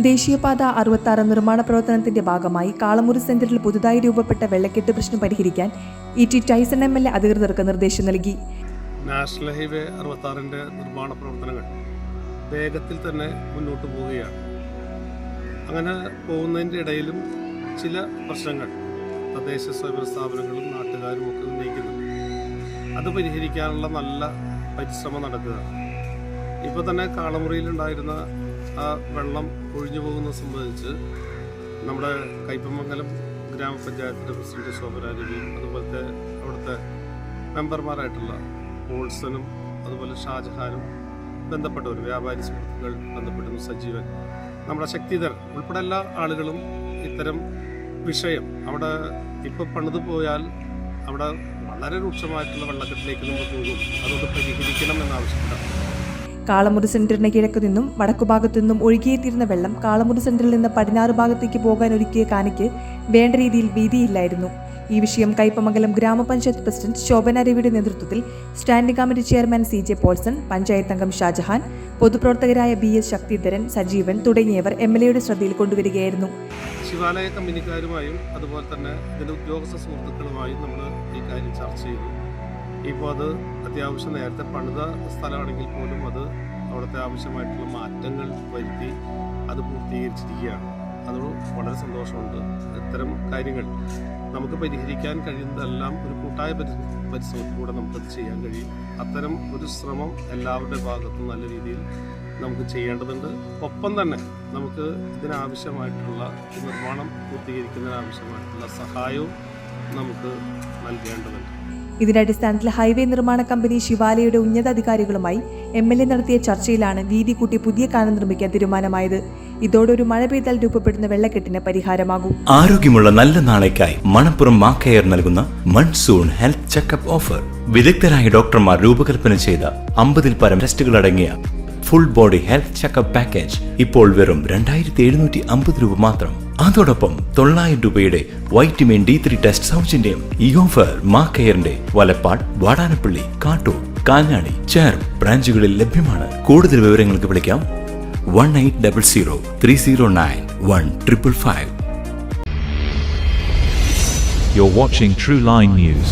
ദേശീയപാത 66 നിർമ്മാണ പ്രവർത്തനത്തിന്റെ ഭാഗമായി കാളമുറി സെന്ററിൽ പുതുതായി രൂപപ്പെട്ട വെള്ളക്കെട്ട് പ്രശ്നം പരിഹരിക്കാൻ ഇ.ടി. Tyson MLA. അധികൃതർക്ക് നിർദ്ദേശം നൽകി. നാഷണൽ ഹൈവേ 66ന്റെ നിർമ്മാണ പ്രവർത്തനങ്ങൾ വേഗത്തിൽ തന്നെ മുന്നോട്ട് പോവുകയാണ്. അങ്ങനെ പോകുന്നതിൻ്റെ ഇടയിലും ചില പ്രശ്നങ്ങൾ തദ്ദേശ സ്വയംഭരണ സ്ഥാപനങ്ങളും നാട്ടുകാരും ഒക്കെ ഉന്നയിക്കുന്നുണ്ട്. അത് പരിഹരിക്കാനുള്ള നല്ല പരിശ്രമം നടക്കുക. ഇപ്പോൾ തന്നെ കാളമുറിയിലുണ്ടായിരുന്ന ആ വെള്ളം ഒഴിഞ്ഞു പോകുന്നത് സംബന്ധിച്ച് നമ്മുടെ കയ്പമംഗലം ഗ്രാമപഞ്ചായത്തിൻ്റെ പ്രസിഡന്റ് ശോഭന രവിയും അതുപോലത്തെ അവിടുത്തെ മെമ്പർമാരായിട്ടുള്ള പോൾസനും അതുപോലെ ഷാജഹാനും ബന്ധപ്പെട്ടവർ, വ്യാപാരി സുഹൃത്തുക്കൾ ബന്ധപ്പെടുന്നു, സജീവൻ, നമ്മുടെ ശക്തിധരൻ ഉൾപ്പെടെ എല്ലാ ആളുകളും ഇത്തരം വിഷയം അവിടെ ഇപ്പോൾ പണിത് പോയാൽ അവിടെ വളരെ രൂക്ഷമായിട്ടുള്ള വെള്ളക്കെട്ടിലേക്ക് നമ്മൾ പോകും, അതൊക്കെ പരിഹരിക്കണം എന്നാവശ്യപ്പെട്ടാണ്. കാളമുറി സെന്ററിന് കിഴക്കു നിന്നും വടക്കുഭാഗത്തു നിന്നും ഒഴുകിയെത്തിയിരുന്ന വെള്ളം കാളമുറി സെന്ററിൽ നിന്ന് പടിഞ്ഞാറ് ഭാഗത്തേക്ക് പോകാൻ ഒരുക്കിയ കാനയ്ക്ക് വേണ്ട രീതിയിൽ വീതിയില്ലായിരുന്നു. ഈ വിഷയം കയ്പമംഗലം ഗ്രാമപഞ്ചായത്ത് പ്രസിഡന്റ് ശോഭന രവിയുടെ നേതൃത്വത്തിൽ standing committee chairman CJ Paulson, panchayat അംഗം ഷാജഹാൻ, പൊതുപ്രവർത്തകരായ BS ശക്തിധരൻ, സജീവൻ തുടങ്ങിയവർ MLA-യുടെ ശ്രദ്ധയിൽ കൊണ്ടുവരികയായിരുന്നു. ശിവാലയ കമ്പനിക്കാരുമായും അതുപോലെ തന്നെ ഇതിൻ്റെ ഉദ്യോഗസ്ഥ സുഹൃത്തുക്കളുമായും നമ്മൾ ഈ കാര്യം ചർച്ച ചെയ്തു. ഇപ്പോൾ അത് അത്യാവശ്യം നേരത്തെ പണിത സ്ഥലമാണെങ്കിൽ പോലും അത് അവിടുത്തെ ആവശ്യമായിട്ടുള്ള മാറ്റങ്ങൾ വരുത്തി അത് പൂർത്തീകരിച്ചിരിക്കുകയാണ്. അത് വളരെ സന്തോഷമുണ്ട്. ഇത്തരം കാര്യങ്ങൾ നമുക്ക് പരിഹരിക്കാൻ കഴിയുന്നതെല്ലാം ഒരു കൂട്ടായ പരിശ്രമത്തിലൂടെ നമുക്കത് ചെയ്യാൻ കഴിയും. അത്തരം ഒരു ശ്രമം എല്ലാവരുടെ ഭാഗത്തും നല്ല രീതിയിൽ നമുക്ക് ചെയ്യേണ്ടതുണ്ട്. ഒപ്പം തന്നെ നമുക്ക് ഇതിനാവശ്യമായിട്ടുള്ള നിർമ്മാണം പൂർത്തീകരിക്കുന്നതിനാവശ്യമായിട്ടുള്ള സഹായവും നമുക്ക് നൽകേണ്ടതുണ്ട്. ഇതിന്റെ അടിസ്ഥാനത്തിൽ ഹൈവേ നിർമ്മാണ കമ്പനി ശിവാലയുടെ ഉന്നതാധികാരികളുമായി MLA നടത്തിയ ചർച്ചയിലാണ് വീതി കൂട്ടി പുതിയ കാനം നിർമ്മിക്കാൻ തീരുമാനമായത്. ഇതോടെ ഒരു മഴ പെയ്താൽ രൂപപ്പെടുന്ന വെള്ളക്കെട്ടിന് പരിഹാരമാകും. ആരോഗ്യമുള്ള നല്ല നാളേക്കായി മണപ്പുറം മാക്കയർ നൽകുന്ന മൺസൂൺ ഹെൽത്ത് ചെക്കപ്പ് ഓഫർ. വിദഗ്ധരായ ഡോക്ടർമാർ രൂപകൽപ്പന ചെയ്ത 50-ൽ പരം ടെസ്റ്റുകൾ അടങ്ങിയ full body health checkup package ഇപ്പോൾ വെറും 2750 രൂപ മാത്രം. അതോടൊപ്പം 900 രൂപയുടെ വൈറ്റമിൻ D3 ടെസ്റ്റ് സൗജന്യം. ഈ ഓഫർ മാക്കയറിന്റെ വലപ്പാട്, വാടാനപ്പള്ളി, കാട്ടൂർ, കാഞ്ഞാണി, ചേർപ്പ് ബ്രാഞ്ചുകളിൽ ലഭ്യമാണ്. കൂടുതൽ വിവരങ്ങൾക്ക് വിളിക്കാം 1800 309 1555. You're watching True Line News.